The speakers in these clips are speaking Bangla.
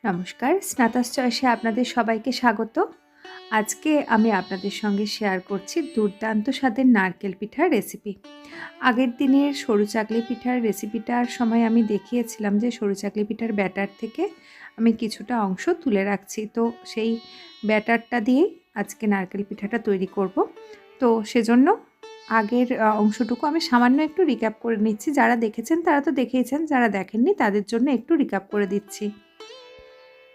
নমস্কার, স্নাতাস চয়েসে আপনাদের সবাইকে স্বাগত। আজকে আমি আপনাদের সঙ্গে শেয়ার করছি দুর্দান্ত স্বাদের নারকেল পিঠার রেসিপি। আগের দিনের সরু চাকলি পিঠার রেসিপিটার সময় আমি দেখিয়েছিলাম যে সরু চাকলি পিঠার ব্যাটার থেকে আমি কিছুটা অংশ তুলে রাখছি। তো সেই ব্যাটারটা দিয়েই আজকে নারকেল পিঠাটা তৈরি করব। তো সেজন্য আগের অংশটুকু আমি সামান্য একটু রিক্যাপ করে নিচ্ছি। যারা দেখেছেন তারা তো দেখেইছেন, যারা দেখেননি তাদের জন্য একটু রিক্যাপ করে দিচ্ছি।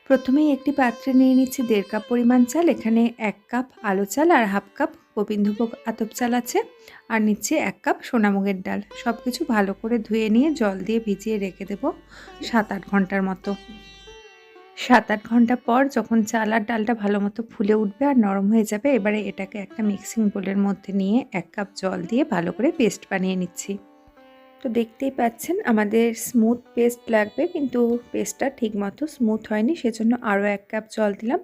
প্রথমেই একটি পাত্রে নিয়ে নিচ্ছি 1.5 কাপ পরিমাণ চাল। এখানে 1 কাপ আলো চাল আর হাফ কাপ গোবিন্দভোগ আতপ চাল আছে, আর নিচ্ছি 1 কাপ সোনামুগের ডাল। সব কিছু ভালো করে ধুয়ে নিয়ে জল দিয়ে ভিজিয়ে রেখে দেবো 7-8 ঘন্টার মতো। 7-8 ঘন্টা পর যখন চাল আর ডালটা ভালো মতো ফুলে উঠবে আর নরম হয়ে যাবে, এবারে এটাকে একটা মিক্সিং বোলের মধ্যে নিয়ে 1 কাপ জল দিয়ে ভালো করে পেস্ট বানিয়ে নিচ্ছি। তো দেখতেই পাচ্ছেন আমাদের স্মুথ পেস্ট লাগবে, কিন্তু পেস্টটা ঠিকমতো স্মুথ হয়নি, সেজন্য আরও 1 কাপ জল দিলাম।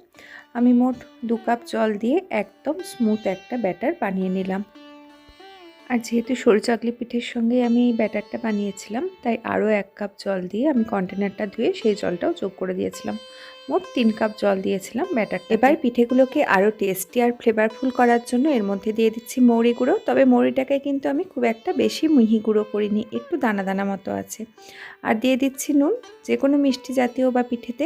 আমি মোট 2 কাপ জল দিয়ে একদম স্মুথ একটা ব্যাটার বানিয়ে নিলাম। আর যেহেতু সরু চাকলি পিঠের সঙ্গে আমি এই ব্যাটারটা বানিয়েছিলাম, তাই আরও 1 কাপ জল দিয়ে আমি কন্টেনারটা ধুয়ে সেই জলটাও যোগ করে দিয়েছিলাম। মোট 3 কাপ জল দিয়েছিলাম ব্যাটারটা। এবার পিঠেগুলোকে আরও টেস্টি আর ফ্লেভারফুল করার জন্য এর মধ্যে দিয়ে দিচ্ছি মৌরি গুঁড়ো। তবে মৌরিটাকে কিন্তু আমি খুব একটা বেশি মিহি গুঁড়ো করিনি, একটু দানা দানা মতো আছে। আর দিয়ে দিচ্ছি নুন। যে কোনো মিষ্টি জাতীয় বা পিঠেতে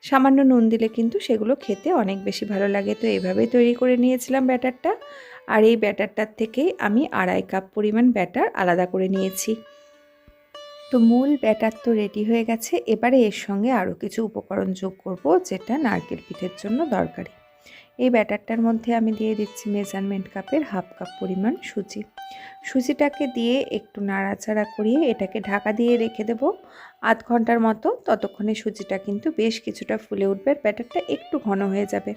সামান্য নুন দিলে কিন্তু সেগুলো খেতে অনেক বেশি ভালো লাগে। তো এইভাবেই তৈরি করে নিয়েছিলাম ব্যাটারটা। আর এই ব্যাটারটার থেকেই আমি 2.5 কাপ পরিমাণ ব্যাটার আলাদা করে নিয়েছি। তো মূল ব্যাটার তো রেডি হয়ে গেছে। এবারে এর সঙ্গে আরও কিছু উপকরণ যোগ করব, যেটা নারকেল পিঠের জন্য দরকারি। এই ব্যাটারটার মধ্যে আমি দিয়ে দিচ্ছি মেজারমেন্ট কাপের হাফ কাপ পরিমাণ সুজি। সুজিটাকে দিয়ে একটু নাড়াচাড়া করিয়ে এটাকে ঢাকা দিয়ে রেখে দেব আধ ঘন্টার মতো। ততক্ষণে সুজিটা কিন্তু বেশ কিছুটা ফুলে উঠবে, ব্যাটারটা একটু ঘন হয়ে যাবে।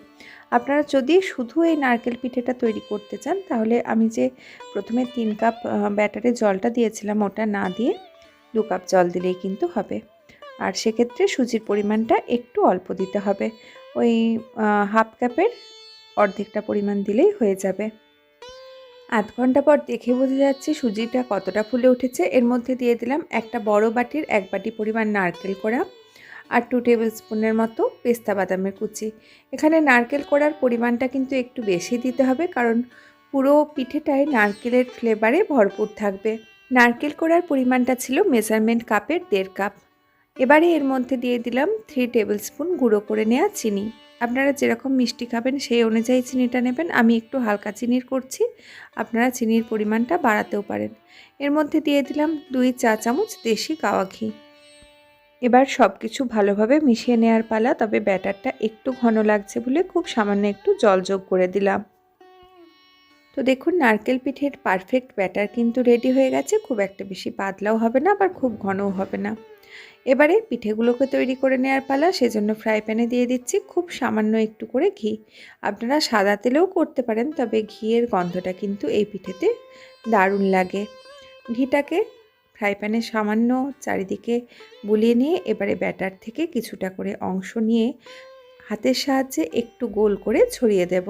আপনারা যদি শুধু এই নারকেল পিঠেটা তৈরি করতে চান, তাহলে আমি যে প্রথমে 3 কাপ ব্যাটারে জলটা দিয়েছিলাম ওটা না দিয়ে 2 কাপ জল দিলেই কিন্তু হবে। আর সেক্ষেত্রে সুজির পরিমাণটা একটু অল্প দিতে হবে, ওই হাফ কাপের অর্ধেকটা পরিমাণ দিলেই হয়ে যাবে। আধ ঘন্টা পর দেখে বোঝা যাচ্ছে সুজিটা কতটা ফুলে উঠেছে। এর মধ্যে দিয়ে দিলাম একটা বড় বাটির 1 বাটি পরিমাণ নারকেল কোড়া আর 2 টেবিল স্পুনের মতো পেস্তা বাদামের কুচি। এখানে নারকেল কোড়ার পরিমাণটা কিন্তু একটু বেশি দিতে হবে, কারণ পুরো পিঠেটাই নারকেলের ফ্লেভারে ভরপুর থাকবে। নারকেল কোড়ার পরিমাণটা ছিল মেজারমেন্ট কাপের 1.5 কাপ। এবারে এর মধ্যে দিয়ে দিলাম 3 টেবিল স্পুন গুঁড়ো করে নেওয়া চিনি। আপনারা যেরকম মিষ্টি খাবেন সেই অনুযায়ী চিনিটা নেবেন। আমি একটু হালকা চিনির করছি, আপনারা চিনির পরিমাণটা বাড়াতেও পারেন। এর মধ্যে দিয়ে দিলাম 2 চা চামচ দেশি গাওয়া ঘি। এবার সব কিছু ভালোভাবে মিশিয়ে নেওয়ার পালা। তবে ব্যাটারটা একটু ঘন লাগছে বলে খুব সামান্য একটু জল যোগ করে দিলাম। তো দেখুন নারকেল পিঠের পারফেক্ট ব্যাটার কিন্তু রেডি হয়ে গেছে। খুব একটা বেশি পাতলাও হবে না, আবার খুব ঘনও হবে না। এবারে পিঠেগুলোকে তৈরি করে নেওয়ার পালা। সেজন্য ফ্রাই প্যানে দিয়ে দিচ্ছি খুব সামান্য একটু করে ঘি। আপনারা সাদা তেলেও করতে পারেন, তবে ঘিয়ের গন্ধটা কিন্তু এই পিঠেতে দারুণ লাগে। ঘিটাকে ফ্রাই প্যানে সামান্য চারিদিকে বুলিয়ে নিয়ে এবারে ব্যাটার থেকে কিছুটা করে অংশ নিয়ে হাতের সাহায্যে একটু গোল করে ছড়িয়ে দেব।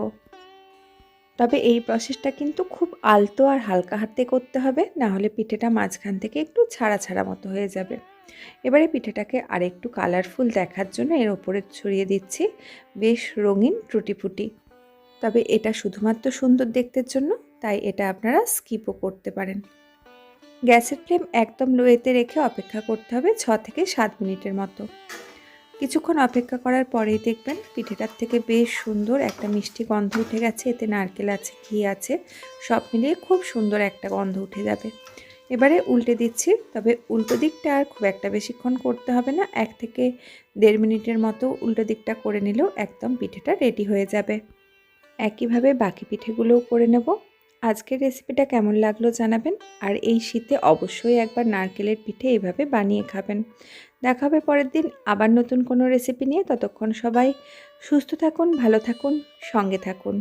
তবে এই প্রসেসটা কিন্তু খুব আলতো আর হালকা হাতে করতে হবে, না হলে পিঠেটা মাঝখান থেকে একটু ছাড়া ছাড়া মতো হয়ে যাবে। এবারে পিঠেটাকে আরেকটু কালারফুল দেখার জন্য এর ওপরে ছড়িয়ে দিচ্ছি বেশ রঙিন টুটি ফুটি। তবে এটা শুধুমাত্র সুন্দর দেখতের জন্য, তাই এটা আপনারা স্কিপও করতে পারেন। গ্যাসের ফ্লেম একদম লোয়েতে রেখে অপেক্ষা করতে হবে 6 থেকে 7 মিনিটের মতো। কিছুক্ষণ অপেক্ষা করার পরেই দেখবেন পিঠেটার থেকে বেশ সুন্দর একটা মিষ্টি গন্ধ উঠে গেছে। এতে নারকেল আছে, ঘি আছে, সব মিলিয়ে খুব সুন্দর একটা গন্ধ উঠে যাবে। এবারে উল্টে দিচ্ছি, তবে উল্টো দিকটা আর খুব একটা বেশিক্ষণ করতে হবে না। 1 থেকে 1.5 মিনিটের মতো উল্টো দিকটা করে নিলেও একদম পিঠেটা রেডি হয়ে যাবে। একইভাবে বাকি পিঠেগুলোও করে নেব। আজকের রেসিপিটা কেমন লাগলো জানাবেন, আর এই শীতে অবশ্যই একবার নারকেলের পিঠে এইভাবে বানিয়ে খাবেন। দেখা হবে পরের দিন আবার নতুন কোনো রেসিপি নিয়ে। ততক্ষণ সবাই সুস্থ থাকুন, ভালো থাকুন, সঙ্গে থাকুন।